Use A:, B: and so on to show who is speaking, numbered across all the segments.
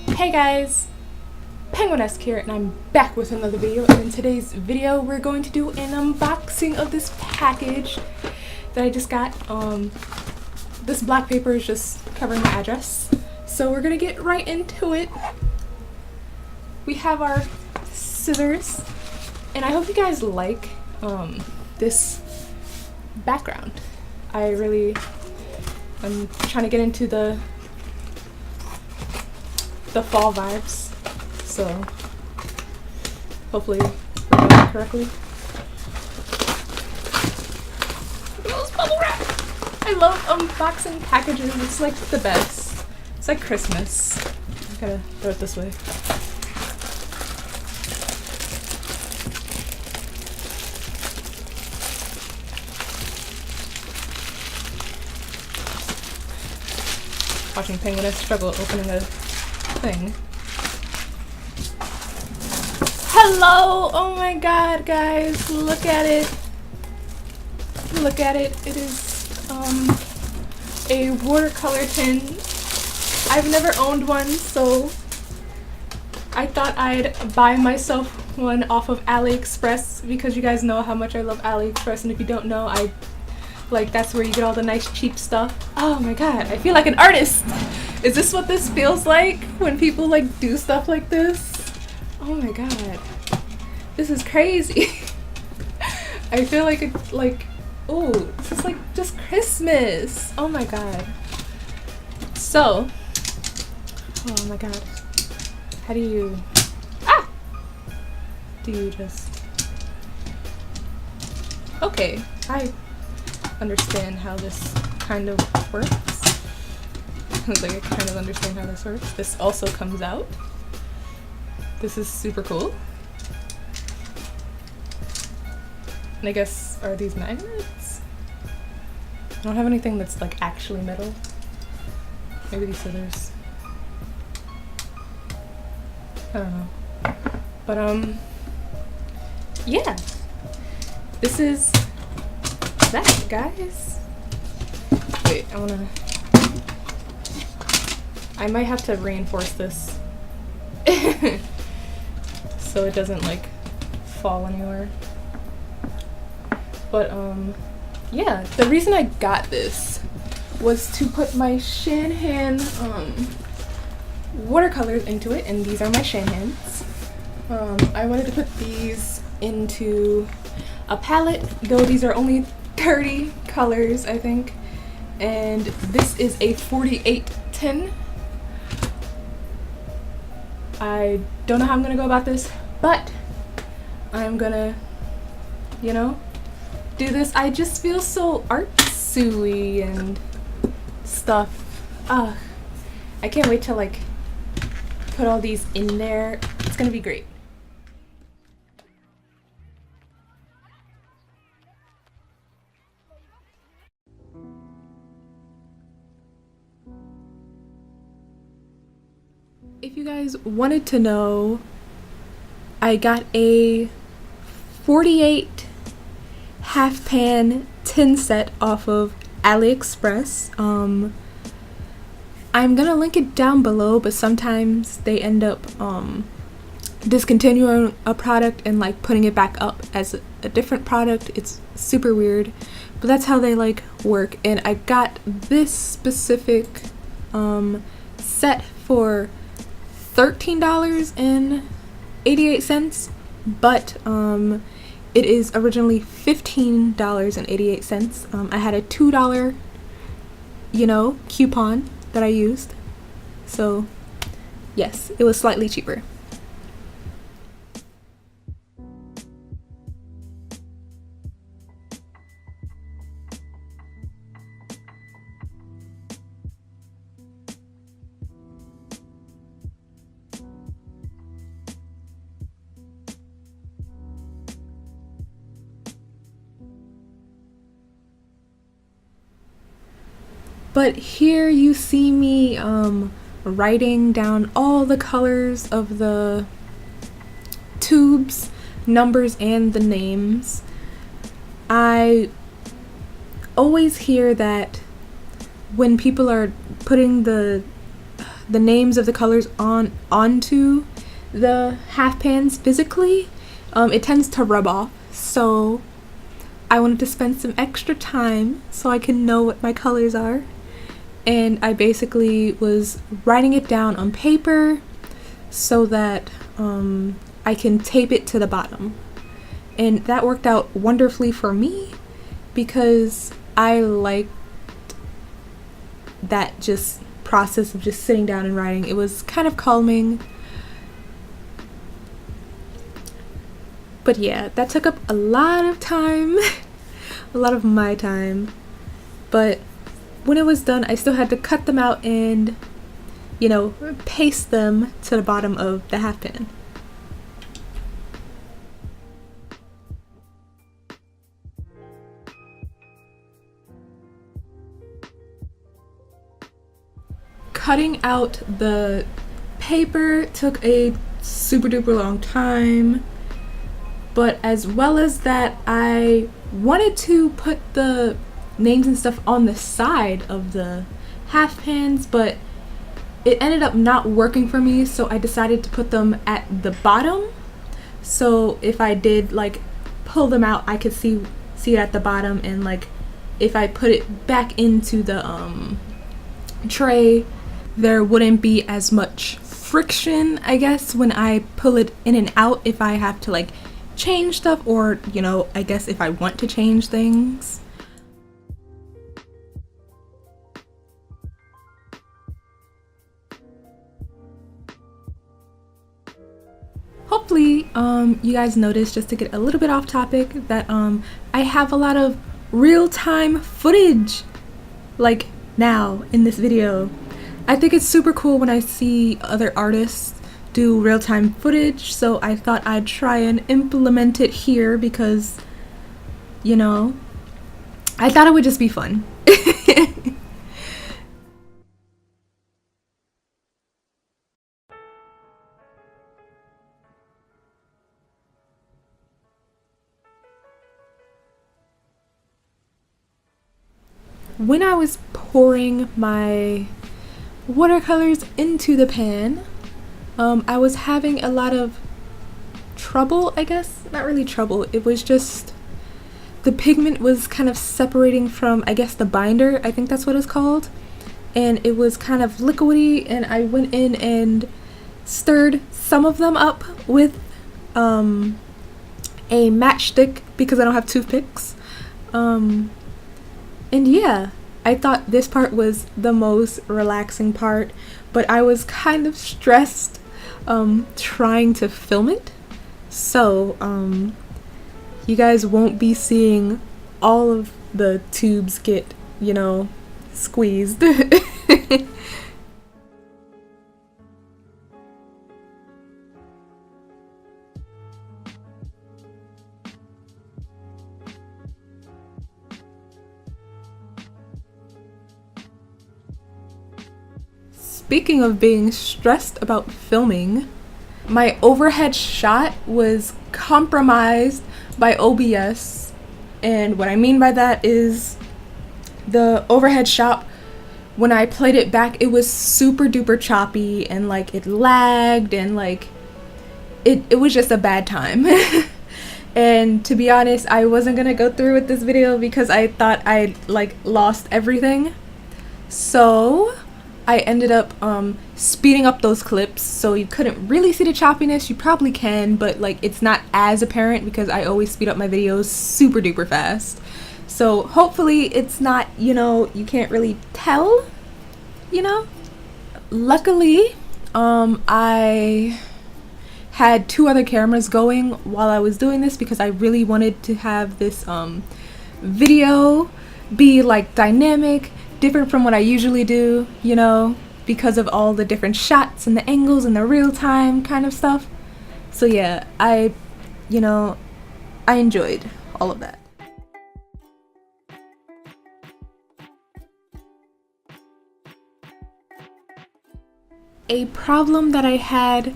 A: Hey guys, PenguinEsk here, and I'm back with another video. And in today's video, we're going to do an unboxing of this package that I just got. This black paper is just covering my address, so we're gonna get right into it. We have our scissors, and I hope you guys like this background. I'm trying to get into the fall vibes, so hopefully we're doing it correctly. Look at those bubble wrap! I love unboxing packages. It's like the best. It's like Christmas. I gotta throw it this way. Watching PenguinEsk struggle opening a thing. Hello! Oh my god, guys, look at it. Look at it. It is a watercolor tin. I've never owned one, so I thought I'd buy myself one off of AliExpress, because you guys know how much I love AliExpress, and if you don't know, that's where you get all the nice cheap stuff. Oh my god, I feel like an artist! Is this what this feels like when people do stuff like this? Oh my god. This is crazy. I feel like it's oh, this is just Christmas. Oh my god. So, oh my god. How do you, do you just, okay, I understand how this kind of works. I kind of understand how this works. This also comes out. This is super cool. And I guess, are these magnets? I don't have anything that's actually metal. Maybe these scissors. I don't know. But yeah. This is that, guys. Wait, I might have to reinforce this so it doesn't fall anywhere. But yeah, the reason I got this was to put my Shanhan watercolors into it, and these are my Shanhans. I wanted to put these into a palette, though these are only 30 colors, I think, and this is a 4810. I don't know how I'm gonna go about this, but I'm gonna, do this. I just feel so artsy and stuff. I can't wait to put all these in there. It's gonna be great. If you guys wanted to know, I got a 48 half pan tin set off of AliExpress. I'm gonna link it down below, but sometimes they end up discontinuing a product and putting it back up as a different product. It's super weird, but that's how they work. And I got this specific set for $13.88, but it is originally $15.88. I had a $2 coupon that I used, so yes, it was slightly cheaper. But here you see me writing down all the colors of the tubes, numbers, and the names. I always hear that when people are putting the the names of the colors onto the half pans physically, it tends to rub off. So I wanted to spend some extra time so I can know what my colors are. And I basically was writing it down on paper so that I can tape it to the bottom. And that worked out wonderfully for me because I liked that just process of just sitting down and writing. It was kind of calming. But yeah, that took up a lot of time, a lot of my time. But when it was done, I still had to cut them out and, you know, paste them to the bottom of the half pan. Cutting out the paper took a super duper long time. But as well as that, I wanted to put the names and stuff on the side of the half pans, but it ended up not working for me, so I decided to put them at the bottom. So if I did like pull them out, I could see it at the bottom, and like if I put it back into the tray, there wouldn't be as much friction, I guess, when I pull it in and out if I have to like change stuff, or, you know, I guess if I want to change things. Hopefully, you guys noticed, just to get a little bit off topic, that I have a lot of real-time footage, like now in this video. I think it's super cool when I see other artists do real-time footage, so I thought I'd try and implement it here because, you know, I thought it would just be fun. When I was pouring my watercolors into the pan, I was having a lot of trouble, I guess. Not really trouble, it was just the pigment was kind of separating from, I guess, the binder. I think that's what it's called. And it was kind of liquidy, and I went in and stirred some of them up with a matchstick because I don't have toothpicks. And yeah, I thought this part was the most relaxing part, but I was kind of stressed trying to film it. So you guys won't be seeing all of the tubes get, you know, squeezed. Speaking of being stressed about filming, my overhead shot was compromised by OBS, and what I mean by that is the overhead shot, when I played it back, it was super duper choppy, and like it lagged, and like it was just a bad time. And to be honest, I wasn't gonna go through with this video because I thought I like lost everything. So I ended up speeding up those clips, so you couldn't really see the choppiness. You probably can, but like it's not as apparent because I always speed up my videos super duper fast. So hopefully it's not, you know, you can't really tell, you know. Luckily, I had 2 other cameras going while I was doing this because I really wanted to have this video be like dynamic, different from what I usually do, you know, because of all the different shots and the angles and the real-time kind of stuff. So yeah, I enjoyed all of that. A problem that I had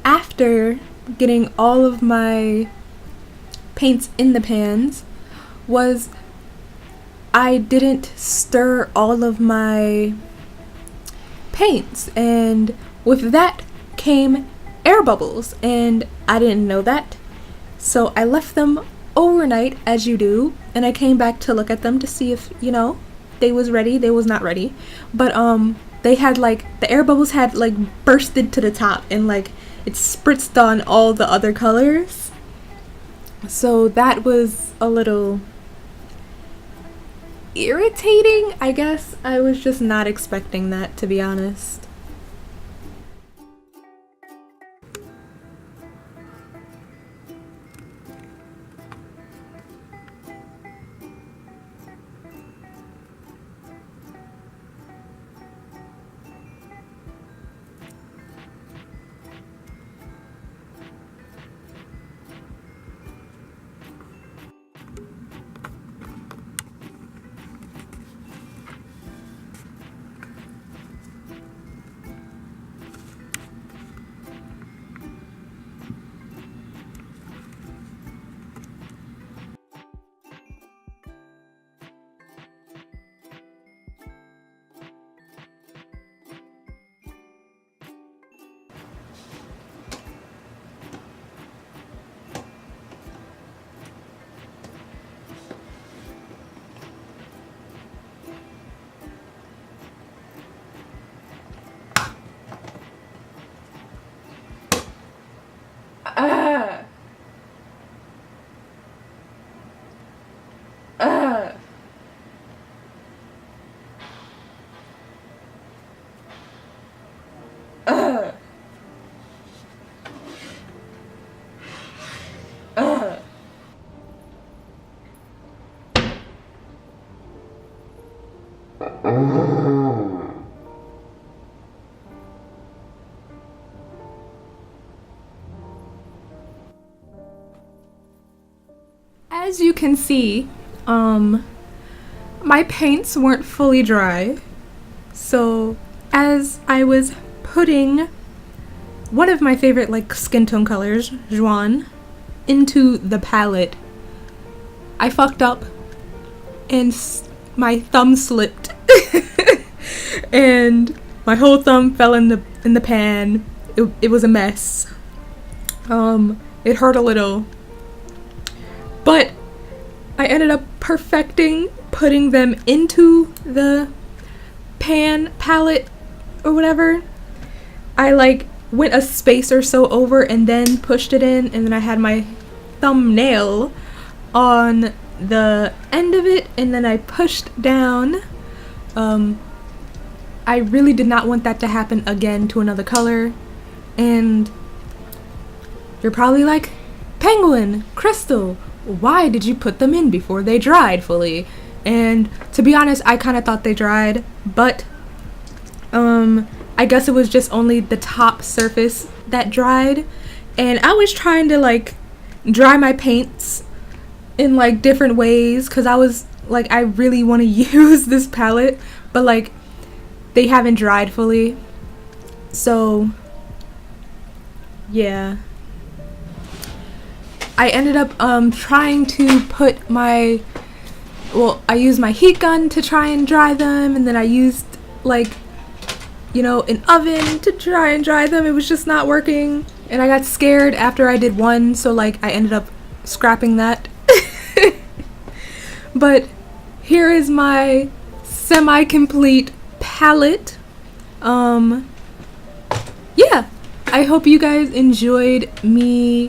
A: after getting all of my paints in the pans was I didn't stir all of my paints, and with that came air bubbles, and I didn't know that. So I left them overnight, as you do, and I came back to look at them to see if, you know, they was ready. They was not ready. But they had like, the air bubbles had like bursted to the top, and like it spritzed on all the other colors. So that was a little irritating, I guess. I was just not expecting that, to be honest. As you can see, my paints weren't fully dry, so as I was putting one of my favorite like skin tone colors, Juan, into the palette, I fucked up and my thumb slipped and my whole thumb fell in the pan. It was a mess. It hurt a little, but I ended up perfecting putting them into the pan palette or whatever. I like went a space or so over and then pushed it in, and then I had my thumbnail on the end of it, and then I pushed down. I really did not want that to happen again to another color, and you're probably like, Penguin, Crystal, why did you put them in before they dried fully? And to be honest, I kind of thought they dried, but I guess it was just only the top surface that dried, and I was trying to like dry my paints in like different ways because I was like, I really want to use this palette, but like they haven't dried fully. So yeah, I ended up trying to put my, well, I used my heat gun to try and dry them, and then I used like, you know, an oven to try and dry them. It was just not working, and I got scared after I did one, so like I ended up scrapping that. But here is my semi-complete palette. Yeah, I hope you guys enjoyed me,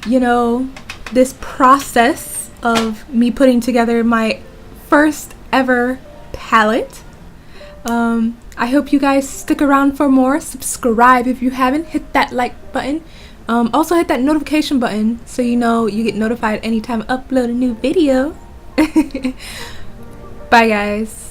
A: you know, this process of me putting together my first ever palette. I hope you guys stick around for more. Subscribe if you haven't. Hit that like button. Also hit that notification button so you know you get notified anytime I upload a new video. Bye guys.